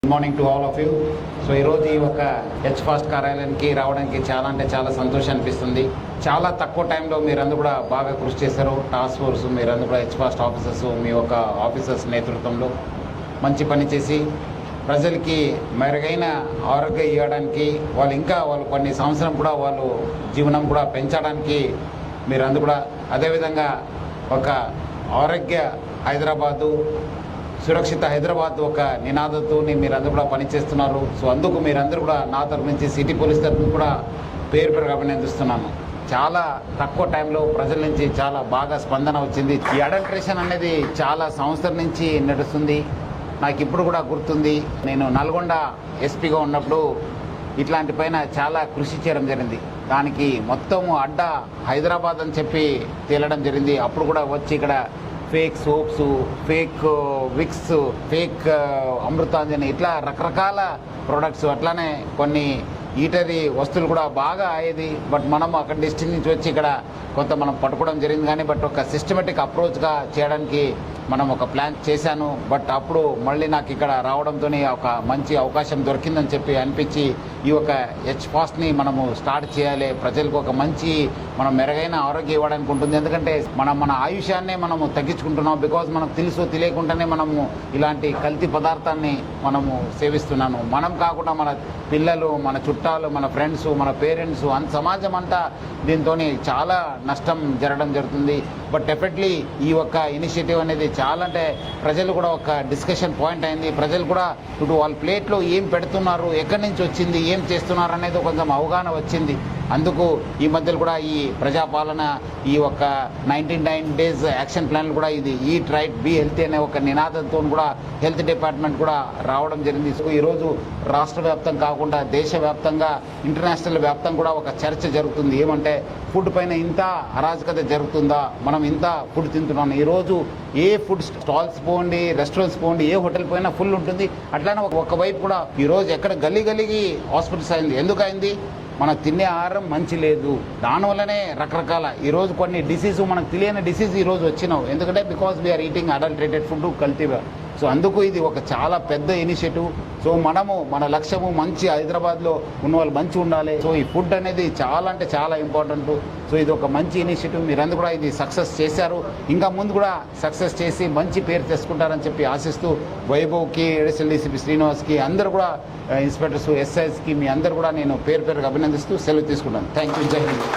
Good morning to all of you. So ఈరోజు ఈ ఒక హెచ్ ఫాస్ట్ కార్యాలయానికి రావడానికి చాలా అంటే చాలా సంతోషం అనిపిస్తుంది. చాలా తక్కువ టైంలో మీరందరూ కూడా బాగా కృషి చేశారు. టాస్క్ ఫోర్స్ మీరందరూ కూడా హెచ్ ఫాస్ట్ ఆఫీసర్స్ మీ యొక్క ఆఫీసర్స్ నేతృత్వంలో మంచి పని చేసి ప్రజలకి మెరుగైన ఆరోగ్యం ఇవ్వడానికి వాళ్ళు కొన్ని సంవత్సరం కూడా వాళ్ళు జీవనం కూడా పెంచడానికి మీరందరూ కూడా అదేవిధంగా ఒక ఆరోగ్య హైదరాబాదు సురక్షిత హైదరాబాద్ ఒక నినాదంతో మీరందరూ కూడా పనిచేస్తున్నారు. సో అందుకు మీరందరూ కూడా నా తరఫు నుంచి సిటీ పోలీస్ తరఫున కూడా పేరు అభినందిస్తున్నాను. చాలా తక్కువ టైంలో ప్రజల నుంచి చాలా బాగా స్పందన వచ్చింది. ఈ అడల్ట్రేషన్ అనేది చాలా సంవత్సరం నుంచి నడుస్తుంది. నాకు ఇప్పుడు కూడా గుర్తుంది, నేను నల్గొండ ఎస్పీగా ఉన్నప్పుడు ఇట్లాంటి పైన చాలా కృషి చేయడం జరిగింది. దానికి మొత్తము అడ్డ హైదరాబాద్ అని చెప్పి తేలడం జరిగింది. అప్పుడు కూడా వచ్చి ఇక్కడ fake soaps, fake Vicks, fake అమృతాంజని ఇట్లా రకరకాల ప్రొడక్ట్స్ అట్లానే కొన్ని ఈటరీ వస్తువులు కూడా బాగా అయ్యేది. బట్ మనం అక్కడ డిస్ట్రిక్ట్ నుంచి వచ్చి ఇక్కడ కొంత మనం పట్టుకోవడం జరిగింది. కానీ బట్ ఒక సిస్టమేటిక్ అప్రోచ్గా చేయడానికి మనం ఒక ప్లాన్ చేశాను. బట్ అప్పుడు మళ్ళీ నాకు ఇక్కడ రావడంతో ఒక మంచి అవకాశం దొరికిందని చెప్పి అనిపించి ఈ ఒక హెచ్ ఫాస్ట్ని మనము స్టార్ట్ చేయాలి. ప్రజలకు ఒక మంచి మనం మెరుగైన ఆరోగ్యం ఇవ్వడానికి ఉంటుంది. ఎందుకంటే మన ఆయుష్యాన్నే మనము తగ్గించుకుంటున్నాం. బికాజ్ మనకు తెలుసు తెలియకుండానే మనము ఇలాంటి కల్తీ పదార్థాన్ని మనము సేవిస్తున్నాము. మనం కాకుండా మన పిల్లలు, మన చుట్టాలు, మన ఫ్రెండ్స్, మన పేరెంట్స్, సమాజం అంతా దీంతో చాలా నష్టం జరగడం జరుగుతుంది. బట్ డెఫినెట్లీ ఈ ఒక్క ఇనిషియేటివ్ అనేది చాలా అంటే ప్రజలు కూడా ఒక డిస్కషన్ పాయింట్ అయింది. ప్రజలు కూడా ఇప్పుడు వాళ్ళ ప్లేట్లో ఏం పెడుతున్నారు, ఎక్కడి నుంచి వచ్చింది, ఏం చేస్తున్నారు అనేది కొంచెం అవగాహన వచ్చింది. అందుకు ఈ మధ్యలో కూడా ఈ ప్రజాపాలన ఈ ఒక 99 days యాక్షన్ ప్లాన్ కూడా ఇది ఈట్ రైట్ బీ హెల్తీ అనే ఒక నినాదంతో కూడా హెల్త్ డిపార్ట్మెంట్ కూడా రావడం జరిగింది. సో ఈరోజు రాష్ట్ర వ్యాప్తం కాకుండా దేశవ్యాప్తంగా ఇంటర్నేషనల్ వ్యాప్తంగా కూడా ఒక చర్చ జరుగుతుంది. ఏమంటే ఫుడ్ పైన ఇంత అరాజకత జరుగుతుందా, మనం ఇంత ఫుడ్ తింటున్నాం. ఈరోజు ఏ ఫుడ్ స్టాల్స్ పోండి, రెస్టారెంట్స్ పోండి, ఏ హోటల్ పోయినా ఫుల్ ఉంటుంది. అట్లానే ఒకవైపు కూడా ఈరోజు ఎక్కడ గల్లీ హాస్పిటల్స్ అయింది. ఎందుకు అయింది? మనకు తినే ఆహారం మంచి లేదు. దానివల్లనే రకరకాల ఈరోజు కొన్ని డిసీజ్, మనకు తెలియని డిసీజ్ ఈరోజు వచ్చినావు. ఎందుకంటే because we are eating adulterated food, కల్తీగా. సో అందుకు ఇది ఒక చాలా పెద్ద ఇనిషియేటివ్. సో మన లక్ష్యము మంచి హైదరాబాద్లో ఉన్న వాళ్ళు మంచి ఉండాలి. సో ఈ ఫుడ్ అనేది చాలా అంటే చాలా ఇంపార్టెంట్. సో ఇది ఒక మంచి ఇనిషియేటివ్. మీరందరూ కూడా ఇది సక్సెస్ చేశారు. ఇంకా ముందు కూడా సక్సెస్ చేసి మంచి పేరు తెచ్చుకుంటారని చెప్పి ఆశిస్తూ వైభవ్కి, ఎడిషనల్ డీసీపీ శ్రీనివాస్కి, అందరూ కూడా ఇన్స్పెక్టర్స్, ఎస్ఐస్కి మీ అందరూ కూడా నేను పేరు అభినందిస్తూ సెలవు తీసుకుంటాను. Thank you. జై హింద్.